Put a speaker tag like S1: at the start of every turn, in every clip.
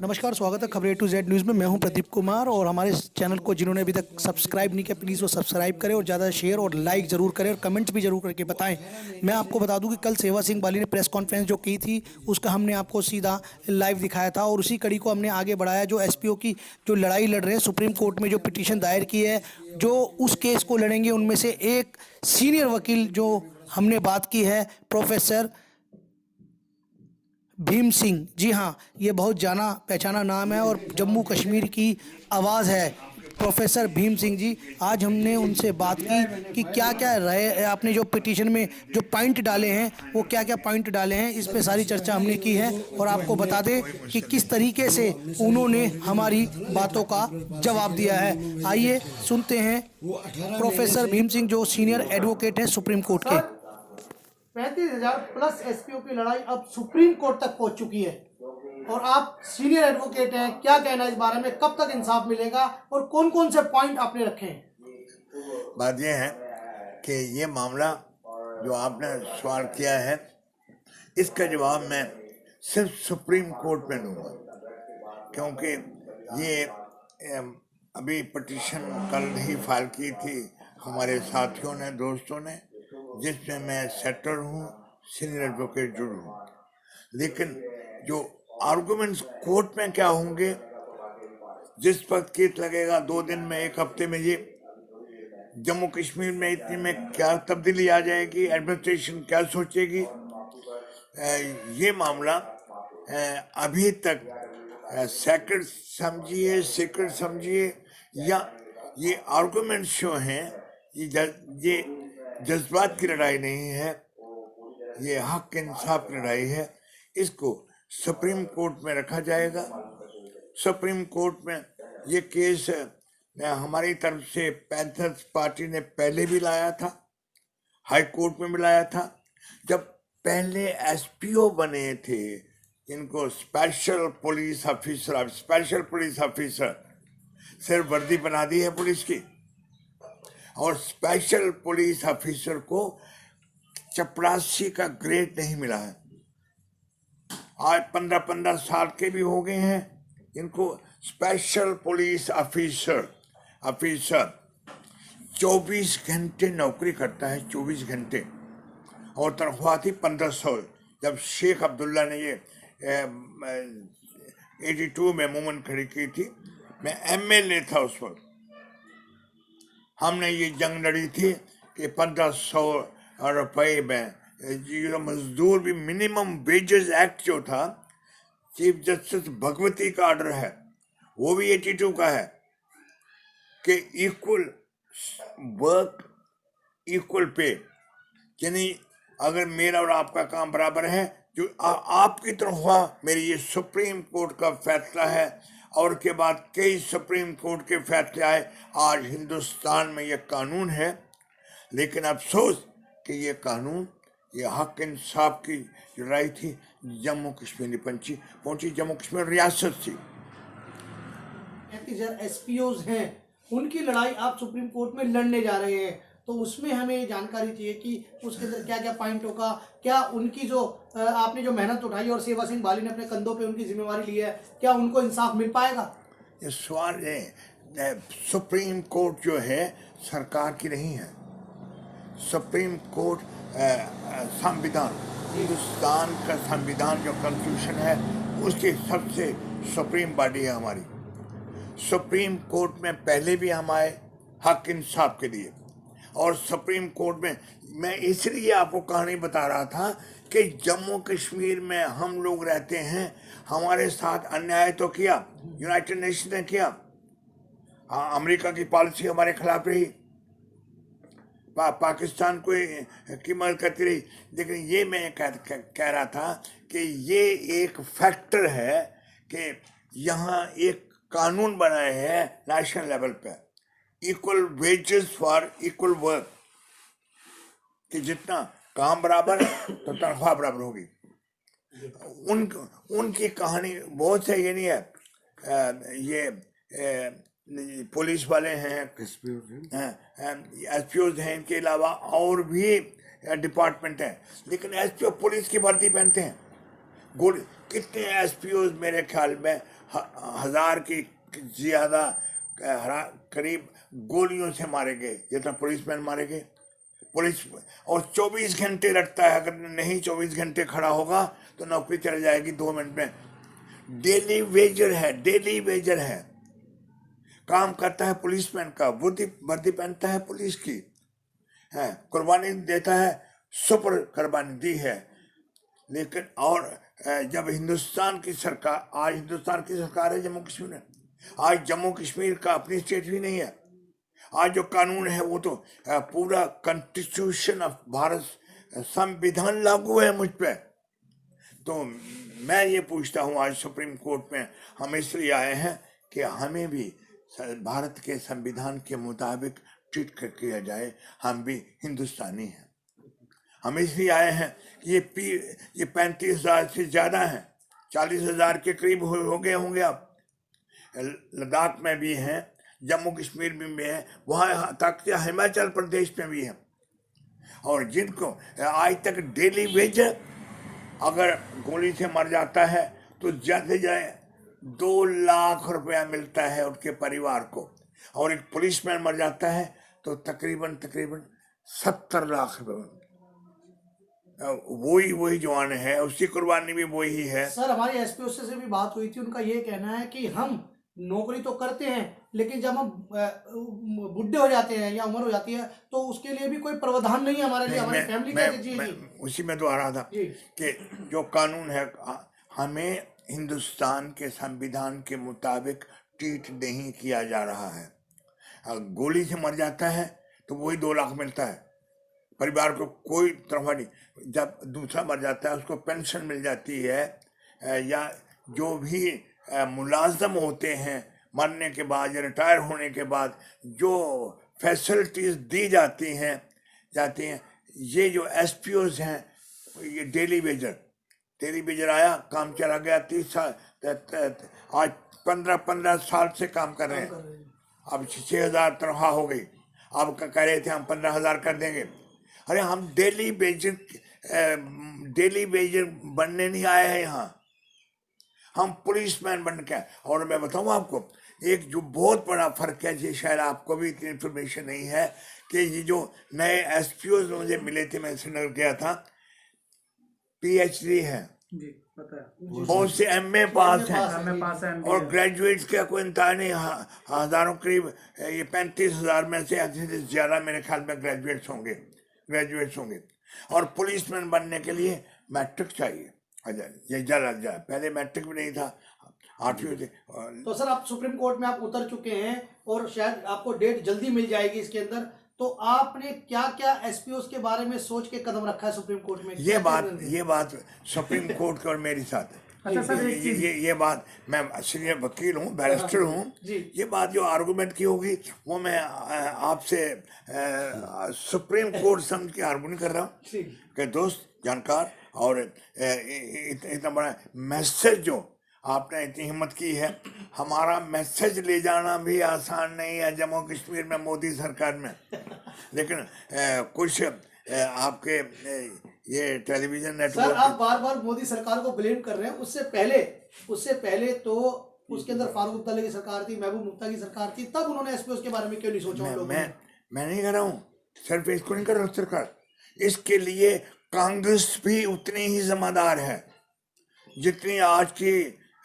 S1: नमस्कार, स्वागत है खबर A to Z न्यूज़ में। मैं हूं प्रदीप कुमार और हमारे इस चैनल को जिन्होंने अभी तक सब्सक्राइब नहीं किया, प्लीज़ वो सब्सक्राइब करें और ज़्यादा शेयर और लाइक ज़रूर करें और कमेंट्स भी ज़रूर करके बताएं। मैं आपको बता दूं कि कल सेवा सिंह बाली ने प्रेस कॉन्फ्रेंस जो की थी, उसका हमने आपको सीधा लाइव दिखाया था और उसी कड़ी को हमने आगे बढ़ाया। जो SPO की जो लड़ाई लड़ रहे हैं, सुप्रीम कोर्ट में जो पिटीशन दायर की है, जो उस केस को लड़ेंगे, उनमें से एक सीनियर वकील जो हमने बात की है, प्रोफेसर भीम सिंह। जी हाँ, ये बहुत जाना पहचाना नाम है और जम्मू कश्मीर की आवाज़ है प्रोफेसर भीम सिंह जी। आज हमने उनसे बात की कि क्या क्या रहे, आपने जो पिटीशन में जो पॉइंट डाले हैं वो क्या क्या पॉइंट डाले हैं, इस पे सारी चर्चा हमने की है और आपको बता दें कि किस तरीके से उन्होंने हमारी बातों का जवाब दिया है। आइए सुनते हैं प्रोफेसर भीम सिंह, जो सीनियर एडवोकेट हैं सुप्रीम कोर्ट के।
S2: 35,000 प्लस SPO की लड़ाई अब सुप्रीम कोर्ट तक पहुंच चुकी है और आप सीनियर एडवोकेट हैं, क्या कहना है इस बारे में? कब तक इंसाफ मिलेगा और कौन कौन से पॉइंट आपने रखे हैं?
S3: बात यह है कि ये मामला जो आपने सवाल किया है, इसका जवाब मैं सिर्फ सुप्रीम कोर्ट में दूंगा, क्योंकि ये अभी पिटीशन कल ही फाइल की थी हमारे साथियों ने, दोस्तों ने, जिसमें मैं सेटर हूँ, सीनियर एडवोकेट जुड़ हूँ। लेकिन जो आर्गुमेंट्स कोर्ट में क्या होंगे, जिस वक्त केस लगेगा 2 दिन में, 1 हफ्ते में, ये जम्मू कश्मीर में इतनी में क्या तब्दीली आ जाएगी, एडमिनिस्ट्रेशन क्या सोचेगी, ये मामला अभी तक सेक्रेट समझिए, सीक्रेट समझिए, या ये आर्गुमेंट्स जो हैं, ये जज्बात की लड़ाई नहीं है, ये हक इंसाफ की लड़ाई है। इसको सुप्रीम कोर्ट में रखा जाएगा। सुप्रीम कोर्ट में ये केस हमारी तरफ से पैंथर्स पार्टी ने पहले भी लाया था, हाई कोर्ट में भी लाया था। जब पहले SPO बने थे, इनको स्पेशल पुलिस ऑफिसर सिर्फ वर्दी बना दी है पुलिस की, और स्पेशल पुलिस ऑफिसर को चपरासी का ग्रेड नहीं मिला है। आज 15-15 साल के भी हो गए हैं, इनको स्पेशल पुलिस ऑफिसर 24 घंटे नौकरी करता है, 24 घंटे, और तनख्वाह थी 1500। जब शेख अब्दुल्ला ने ये 82 में मूवमेंट खड़ी की थी, मैं MLA था उस वक्त, हमने ये जंग लड़ी थी कि 1500 रुपये में मजदूर भी, मिनिमम वेजेस एक्ट जो था, चीफ जस्टिस भगवती का ऑर्डर है, वो भी 82 का है कि इक्वल वर्क इक्वल पे, यानी अगर मेरा और आपका काम बराबर है, जो आपकी तनख्वाह मेरी, ये सुप्रीम कोर्ट का फैसला है। और के बाद कई सुप्रीम कोर्ट के फैसले आए। आज हिंदुस्तान में ये कानून है, लेकिन अफसोस कि ये कानून, ये हक इंसाफ की लड़ाई थी, जम्मू कश्मीर पहुंची जम्मू कश्मीर रियासत थी।
S2: 35,000 SPOs हैं, उनकी लड़ाई आप सुप्रीम कोर्ट में लड़ने जा रहे हैं, तो उसमें हमें जानकारी चाहिए कि उसके अंदर क्या क्या पॉइंट होगा, क्या उनकी जो आपने जो मेहनत उठाई और सेवा सिंह बाली ने अपने कंधों पे उनकी जिम्मेवारी ली है, क्या उनको इंसाफ मिल पाएगा?
S3: ये सवाल है, सुप्रीम कोर्ट जो है सरकार की नहीं है। सुप्रीम कोर्ट संविधान, हिंदुस्तान का संविधान जो कॉन्स्टिट्यूशन है, उसकी सबसे सुप्रीम बॉडी है हमारी। सुप्रीम कोर्ट में पहले भी हम आए हक इंसाफ के लिए, और सुप्रीम कोर्ट में मैं इसलिए आपको कहानी बता रहा था कि जम्मू कश्मीर में हम लोग रहते हैं, हमारे साथ अन्याय तो किया, यूनाइटेड नेशन ने किया, अमेरिका की पॉलिसी हमारे खिलाफ रही, पाकिस्तान को की मदद करती रही। लेकिन ये मैं कह रहा था कि ये एक फैक्टर है कि यहाँ एक कानून बनाए हैं नेशनल लेवल पे, equal wages for equal work, कि जितना काम बराबर है तो तनख्वाह बराबर होगी। उनकी कहानी बहुत से ये नहीं है, ये पुलिस वाले हैं, SPOs हैं, इनके अलावा और भी डिपार्टमेंट हैं, लेकिन SPO पुलिस की वर्दी पहनते हैं, गोली कितने एसपीओ मेरे ख्याल में 1000 की ज्यादा करीब गोलियों से मारे गए, जितना पुलिसमैन मारे गए। पुलिस और 24 घंटे लगता है, अगर नहीं 24 घंटे खड़ा होगा तो नौकरी चली जाएगी 2 मिनट में। डेली वेजर है, डेली वेजर है, काम करता है पुलिसमैन का, वर्दी पहनता है पुलिस की, है, कुर्बानी देता है, सुपर कुर्बानी दी है। लेकिन और जब हिंदुस्तान की सरकार, आज हिंदुस्तान की सरकार है जम्मू कश्मीर में, आज जम्मू कश्मीर का अपनी स्टेट भी नहीं है। आज जो कानून है वो तो पूरा कॉन्स्टिट्यूशन ऑफ भारत, संविधान लागू है मुझ पे। तो मैं ये पूछता हूँ, आज सुप्रीम कोर्ट में हम इसलिए आए हैं कि हमें भी भारत के संविधान के मुताबिक ट्रीट कर किया जाए, हम भी हिंदुस्तानी हैं। हम इसलिए आए हैं कि ये 35,000 से ज़्यादा हैं, 40,000 के करीब हो गए होंगे। अब लद्दाख में भी हैं, जम्मू कश्मीर में भी हैं, वहाँ तक हिमाचल प्रदेश में भी हैं। और जिनको आज तक डेली वेजर अगर गोली से मर जाता है तो जैसे जाए 2 लाख रुपया मिलता है उनके परिवार को, और एक पुलिसमैन मर जाता है तो तकरीबन 70 लाख रुपये। वही जवान है, उसकी कुर्बानी भी वही है।
S2: सर हमारी एसपीओ से भी बात हुई थी, उनका ये कहना है कि हम नौकरी तो करते हैं लेकिन जब हम बुढ़े हो जाते हैं या उम्र हो जाती है तो उसके लिए भी कोई प्रावधान नहीं है हमारे लिए, हमारी फैमिली कैसे जिएगी।
S3: उसी में तो आ रहा था कि जो कानून है हमें हिंदुस्तान के संविधान के मुताबिक ट्रीट नहीं किया जा रहा है। गोली से मर जाता है तो वही 2 लाख मिलता है, परिवार को कोई तरफा नहीं। जब दूसरा मर जाता है उसको पेंशन मिल जाती है, या जो भी मुलाजम होते हैं मरने के बाद या रिटायर होने के बाद जो फैसिलिटीज दी जाती हैं। ये जो एसपीओज हैं, ये डेली वेजर आया, काम चला गया, 30 साल, आज 15 साल से काम कर रहे हैं। अब 6,000 तनख्वाह हो गई, अब कह रहे थे हम 15,000 कर देंगे। अरे हम डेली वेजर बनने नहीं आए हैं यहाँ, हम पुलिसमैन बन के। और मैं बताऊँ आपको एक जो बहुत बड़ा फर्क है, ये शायद आपको भी इतनी इन्फॉर्मेशन नहीं है, कि ये जो नए एसपीओ मुझे मिले थे, मैं श्रीनगर गया था, पीएचडी है
S2: जी, पता है,
S3: बहुत से एमए पास हैं, और ग्रेजुएट्स का कोई इंतजार नहीं। हजारों करीब ये 35,000 में से अधिक से ज्यादा मेरे ख्याल में ग्रेजुएट्स होंगे। और पुलिसमैन बनने के लिए मैट्रिक चाहिए, ये जल्द पहले मैट्रिक भी नहीं था, 8वीं थी।
S2: तो सर आप सुप्रीम कोर्ट में आप उतर चुके हैं और शायद आपको डेट जल्दी मिल जाएगी इसके अंदर, तो आपने क्या क्या एसपीओ के बारे में सोच के कदम रखा है सुप्रीम कोर्ट में?
S3: ये बात सुप्रीम कोर्ट का और मेरी साथ है।
S2: अच्छा सर,
S3: ये बात, मैं सीनियर वकील हूँ, बैरिस्टर हूँ, ये बात जो आर्गूमेंट की होगी वो मैं आपसे सुप्रीम कोर्ट समझ के आर्गू कर रहा हूँ कि दोस्त जानकार, और इतना बड़ा मैसेज जो आपने इतनी हिम्मत की है, हमारा मैसेज ले जाना भी आसान नहीं है जम्मू कश्मीर में मोदी सरकार में। लेकिन कुछ आपके ये टेलीविजन नेटवर्क,
S2: सर आप बार बार मोदी सरकार को ब्लेम कर रहे हैं, उससे पहले तो उसके अंदर फारूक अब्दुल्ला की सरकार थी, महबूब मुफ्ती की सरकार थी, तब उन्होंने एसपीओ के बारे में क्यों नहीं सोचा?
S3: मैं नहीं कर रहा हूँ, सिर्फ इसको नहीं कर रहा हूँ सरकार, इसके लिए कांग्रेस भी उतनी ही जिम्मेदार है जितनी आज की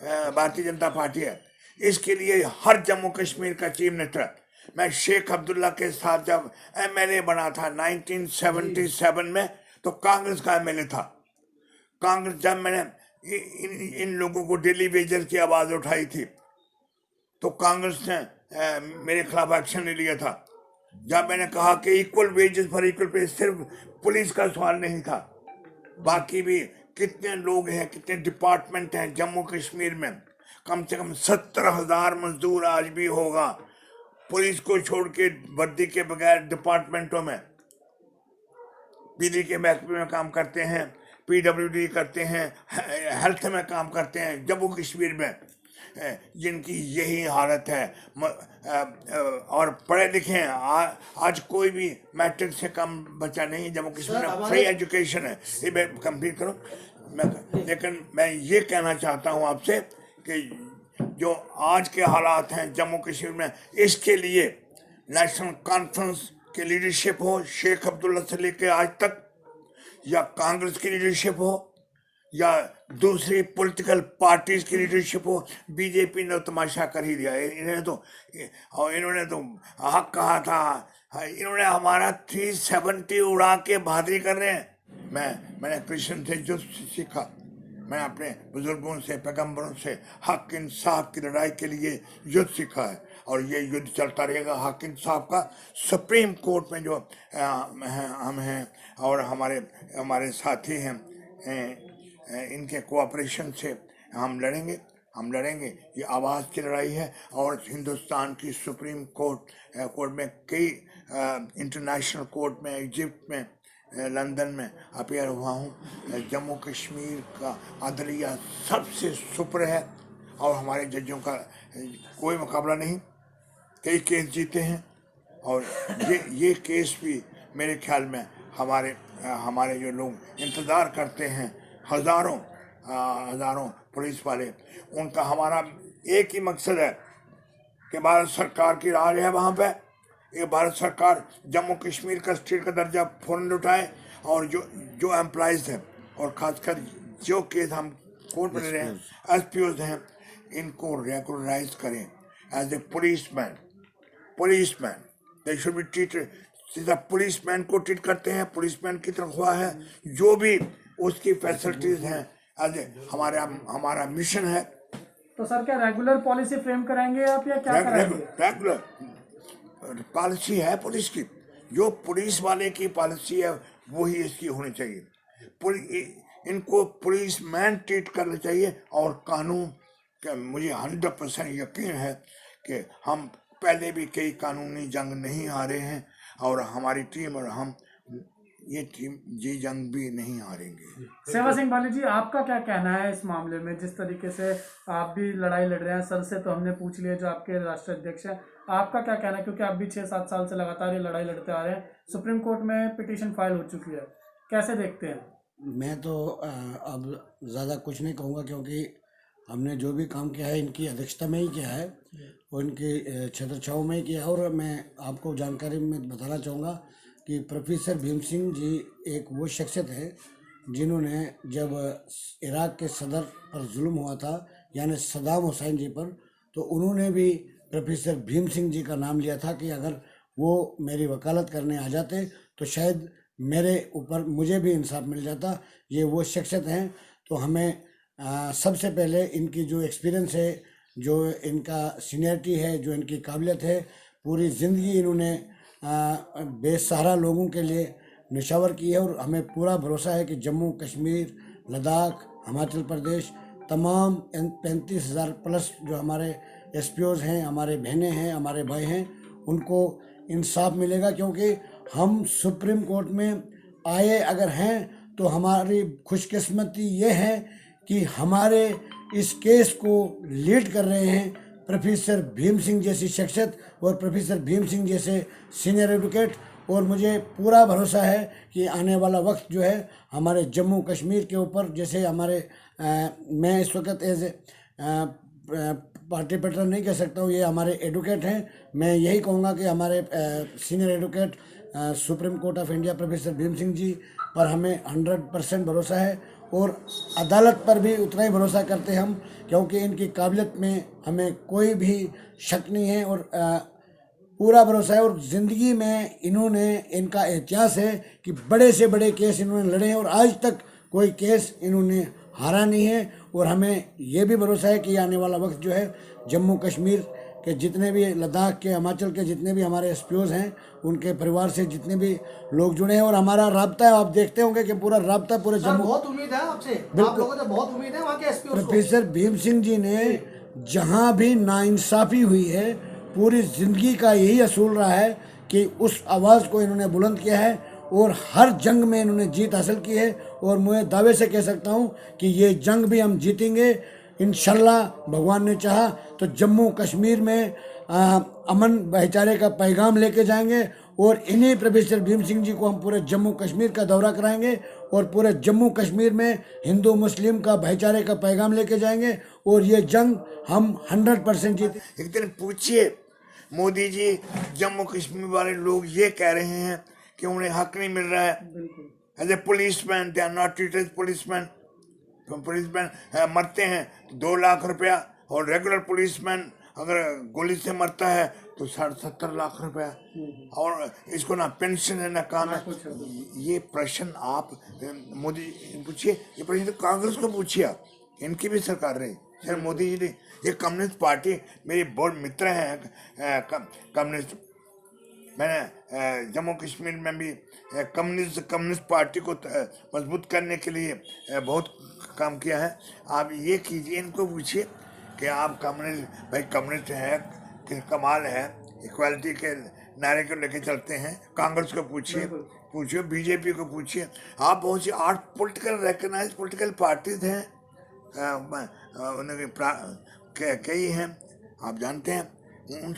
S3: भारतीय जनता पार्टी है। इसके लिए हर जम्मू कश्मीर का चीफ मिनिस्टर, मैं शेख अब्दुल्ला के साथ जब एमएलए बना था 1977 में, तो कांग्रेस का एमएलए था। कांग्रेस, जब मैंने इन लोगों को डेली वेजर की आवाज उठाई थी तो कांग्रेस ने मेरे खिलाफ एक्शन ले लिया था। जब मैंने कहा कि equal wages for equal pay, सिर्फ पुलिस का सवाल नहीं था, बाकी भी कितने लोग हैं, कितने डिपार्टमेंट हैं जम्मू कश्मीर में, कम से कम 70,000 मजदूर आज भी होगा पुलिस को छोड़ के, वर्दी के बगैर डिपार्टमेंटों में, बिजली के महकमे में काम करते हैं, पीडब्ल्यूडी करते हैं, हेल्थ में काम करते हैं जम्मू कश्मीर में। जिनकी यही हालत है। और पढ़े लिखे हैं, आज कोई भी मैट्रिक से कम बच्चा नहीं जम्मू कश्मीर में फ्री एजुकेशन है। ये मैं कंप्लीट करूँ, लेकिन मैं ये कहना चाहता हूँ आपसे कि जो आज के हालात हैं जम्मू कश्मीर में, इसके लिए नेशनल कॉन्फ्रेंस की लीडरशिप हो, शेख अब्दुल्ला से लेके आज तक, या कांग्रेस की लीडरशिप हो, या दूसरी पॉलिटिकल पार्टीज की लीडरशिप हो, बीजेपी ने तमाशा कर ही दिया। इन्होंने तो हक कहा था, इन्होंने हमारा 370 उड़ा के बहादुरी कर रहे हैं। मैंने कृष्ण से जो सीखा, मैं अपने बुजुर्गों से, पैगंबरों से हक इंसाफ की लड़ाई के लिए युद्ध सीखा है, और ये युद्ध चलता रहेगा हक इंसाफ का। सुप्रीम कोर्ट में जो हम हैं और हमारे साथी हैं, इनके कोऑपरेशन से हम लड़ेंगे। ये आवाज़ की लड़ाई है, और हिंदुस्तान की सुप्रीम कोर्ट में कई इंटरनेशनल कोर्ट में, इजिप्ट में, लंदन में अपीयर हुआ हूँ। जम्मू कश्मीर का अदलिया सबसे सुपर है, और हमारे जजों का कोई मुकाबला नहीं। कई केस जीते हैं, और ये केस भी मेरे ख्याल में हमारे जो लोग इंतज़ार करते हैं, हज़ारों पुलिस वाले, उनका हमारा एक ही मकसद है कि भारत सरकार की राज है वहाँ पे। ये भारत सरकार जम्मू कश्मीर का स्टेट का दर्जा फौरन उठाए, और जो एम्प्लॉइज हैं, और ख़ासकर जो केस हम कोर्ट में ले रहे हैं, एसपीओज हैं, इनको रेगुलराइज करें as a policeman. They should be treated सीधा पुलिसमैन को ट्रीट करते हैं, पुलिसमैन की तनख्वाह है, जो भी उसकी फैसिलिटीज हैं, एज ए हमारा मिशन है।
S4: तो सर क्या रेगुलर पॉलिसी फ्रेम कराएंगे आप, या क्या कराएंगे?
S3: रेगुलर पॉलिसी है पुलिस की, जो पुलिस वाले की पॉलिसी है वही इसकी होनी चाहिए। इनको पुलिसमैन ट्रीट करना चाहिए, और कानून का मुझे 100% यकीन है कि हम पहले भी कई कानूनी जंग नहीं हारे हैं, और हमारी टीम और हम ये टीम जी जंग भी नहीं हारेंगे।
S4: सेवा सिंह बाली जी, आपका क्या कहना है इस मामले में? जिस तरीके से आप भी लड़ाई लड़ रहे हैं, सर से तो हमने पूछ लिया जो आपके राष्ट्रीय अध्यक्ष हैं, आपका क्या कहना है? क्योंकि आप भी 6-7 साल से लगातार ये लड़ाई लड़ते आ रहे हैं, सुप्रीम कोर्ट में पिटीशन फाइल हो चुकी है, कैसे देखते हैं?
S5: मैं तो अब ज़्यादा कुछ नहीं कहूँगा, क्योंकि हमने जो भी काम किया है इनकी अध्यक्षता में ही किया है, और इनकी छत्रछाओं में ही किया है। और मैं आपको जानकारी में बताना चाहूँगा कि प्रोफेसर भीम सिंह जी एक वो शख्सियत है जिन्होंने जब इराक़ के सदर पर जुल्म हुआ था, यानी सद्दाम हुसैन जी पर, तो उन्होंने भी प्रोफेसर भीम सिंह जी का नाम लिया था कि अगर वो मेरी वकालत करने आ जाते तो शायद मेरे ऊपर मुझे भी इंसाफ मिल जाता। ये वो शख्सियत हैं। तो हमें सबसे पहले इनकी जो एक्सपीरियंस है, जो इनका सीनियरिटी है, जो इनकी काबिलियत है, पूरी ज़िंदगी इन्होंने बेसहारा लोगों के लिए निशावर की है, और हमें पूरा भरोसा है कि जम्मू कश्मीर, लद्दाख, हिमाचल प्रदेश, तमाम 35,000 प्लस जो हमारे एसपीओज़ हैं, हमारे बहनें हैं, हमारे भाई हैं, उनको इंसाफ मिलेगा। क्योंकि हम सुप्रीम कोर्ट में आए अगर हैं तो हमारी खुशकिस्मती ये है कि हमारे इस केस को लीड कर रहे हैं प्रोफेसर भीम सिंह जैसी शख्सियत और प्रोफेसर भीम सिंह जैसे सीनियर एडवोकेट। और मुझे पूरा भरोसा है कि आने वाला वक्त जो है हमारे जम्मू कश्मीर के ऊपर, जैसे हमारे मैं इस वक्त एज पार्टिसिपेटर नहीं कह सकता हूँ, ये हमारे एडवोकेट हैं। मैं यही कहूँगा कि हमारे senior advocate supreme court of India professor Bhim Singh ji पर हमें 100% भरोसा है, और अदालत पर भी उतना ही भरोसा करते हैं हम, क्योंकि इनकी काबिलियत में हमें कोई भी शक नहीं है, और पूरा भरोसा है। और ज़िंदगी में इनका इतिहास है कि बड़े से बड़े केस इन्होंने लड़े हैं, और आज तक कोई केस इन्होंने हारा नहीं है। और हमें ये भी भरोसा है कि आने वाला वक्त जो है जम्मू कश्मीर के जितने भी, लद्दाख के, हिमाचल के जितने भी हमारे एसपीओज़ हैं, उनके परिवार से जितने भी लोग जुड़े हैं, और हमारा राब्ता है, आप देखते होंगे कि पूरा राब्ता पूरे जम्मू।
S2: बहुत उम्मीद है आपसे, आप लोगों से बहुत उम्मीद है वहाँ के एसपीओ को।
S5: प्रोफेसर भीम सिंह जी ने जहाँ भी नाइंसाफ़ी हुई है, पूरी ज़िंदगी का यही असूल रहा है कि उस आवाज़ को इन्होंने बुलंद किया है, और हर जंग में इन्होंने जीत हासिल की है। और मैं दावे से कह सकता हूँ कि ये जंग भी हम जीतेंगे इंशाल्लाह भगवान ने चाहा तो जम्मू कश्मीर में अमन भाईचारे का पैगाम लेके जाएंगे और इन्हीं प्रोफेसर भीम सिंह जी को हम पूरे जम्मू कश्मीर का दौरा कराएंगे और पूरे जम्मू कश्मीर में हिंदू मुस्लिम का भाईचारे का पैगाम लेके जाएंगे और ये जंग हम 100% जीते।
S3: एक दिन पूछिए मोदी जी, जम्मू कश्मीर वाले लोग ये कह रहे हैं कि उन्हें हक नहीं मिल रहा है। As a policeman they are not treated as policeman. Policeman मरते हैं तो 2 लाख रुपया, और रेगुलर पुलिसमैन अगर गोली से मरता है तो 70 लाख रुपया, और इसको ना पेंशन है ना काम है। ये प्रश्न आप मोदी पूछिए, ये प्रश्न तो कांग्रेस को पूछिए, इनकी भी सरकार रही, सर मोदी जी ने। ये कम्युनिस्ट पार्टी मेरी बहुत मित्र हैं कम्युनिस्ट। मैंने जम्मू कश्मीर में भी कम्युनिस्ट पार्टी को मजबूत करने के लिए बहुत काम किया है। आप ये कीजिए, इनको पूछिए कि आप कम्युनिस्ट हैं कि कमाल है, इक्वालिटी के नारे को लेके चलते हैं। कांग्रेस को पूछिए, बीजेपी को पूछिए। आप बहुत सी 8 पॉलिटिकल रिकॉग्नाइज्ड पॉलिटिकल पार्टीज हैं, कई हैं, आप जानते हैं। उन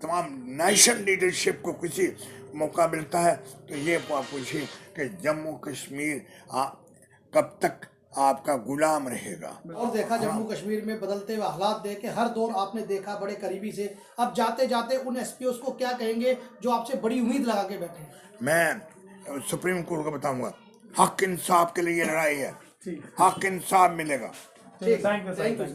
S3: तमाम नेशनल लीडरशिप को किसी मौका मिलता है तो ये पूछिए कि जम्मू कश्मीर कब तक आपका गुलाम रहेगा।
S2: और देखा जम्मू कश्मीर में बदलते हुए हालात देख के हर दौर आपने देखा बड़े करीबी से। अब जाते जाते उन एसपीओस को क्या कहेंगे जो आपसे बड़ी उम्मीद लगा के बैठे हैं?
S3: मैं सुप्रीम कोर्ट को बताऊंगा, हक इंसाफ के लिए लड़ाई है, हक इंसाफ मिलेगा।
S4: Thank you.